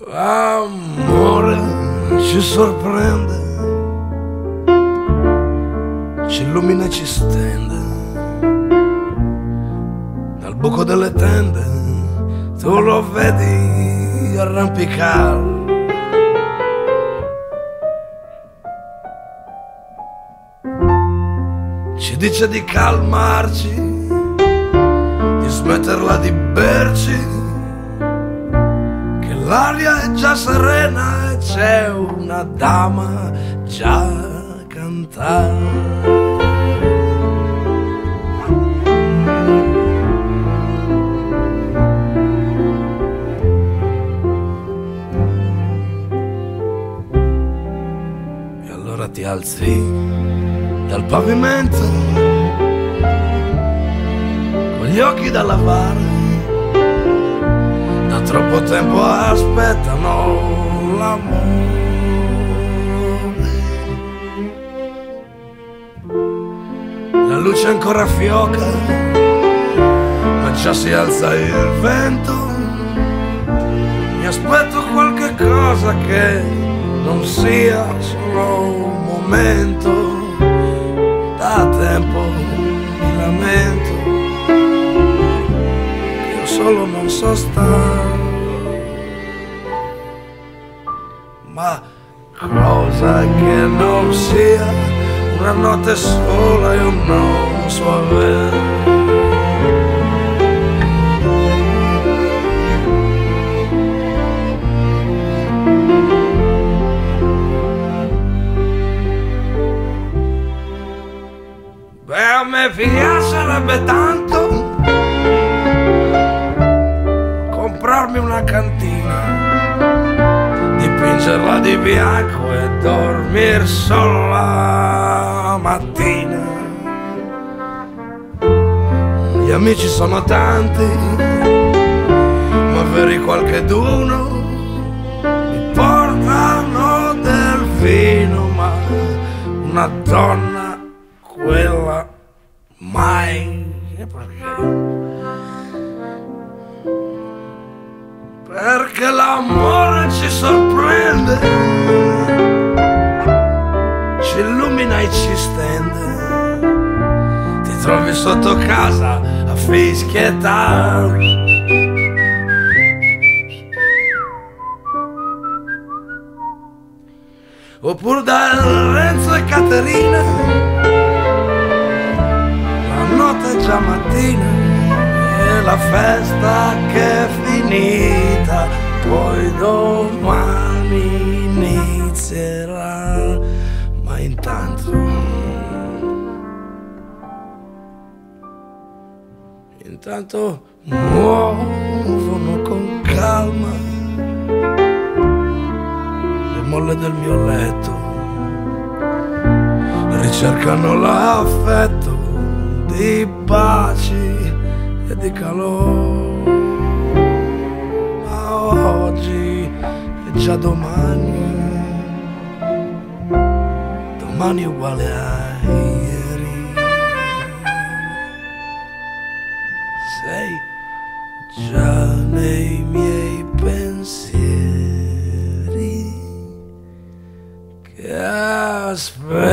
L'amore ci sorprende, ci illumina e ci stende. Dal buco delle tende tu lo vedi arrampicare. Ci dice di calmarci, di smetterla di berci, che l'aria è già serena e c'è una dama già a cantare. E allora ti alzi dal pavimento con gli occhi da lavare, da troppo tempo aspettano l'amore. La luce ancora fioca, ma già si alza il vento. Mi aspetto qualche cosa che non sia solo un momento. Da tempo mi lamento che io solo non so stare. Ma cosa che non sia una notte sola io non so avere. Beh, a me piacerebbe tanto comprarmi una cantina, dipingerla di bianco e dormir solo la mattina. Gli amici sono tanti, ma veri qualcheduno mi portano del vino, ma una donna quella mai. Perché l'amore ci sorprende, ci illumina e ci stende. Ti trovi sotto casa a fischiettare, oppure da Renzo e Caterina, è già mattina e la festa che è finita, poi domani inizierà. Ma intanto muovono con calma le molle del mio letto, ricercano l'affetto di baci e di calore. Ma oggi è già domani, domani è uguale a ieri. Sei già nei miei pensieri che aspetto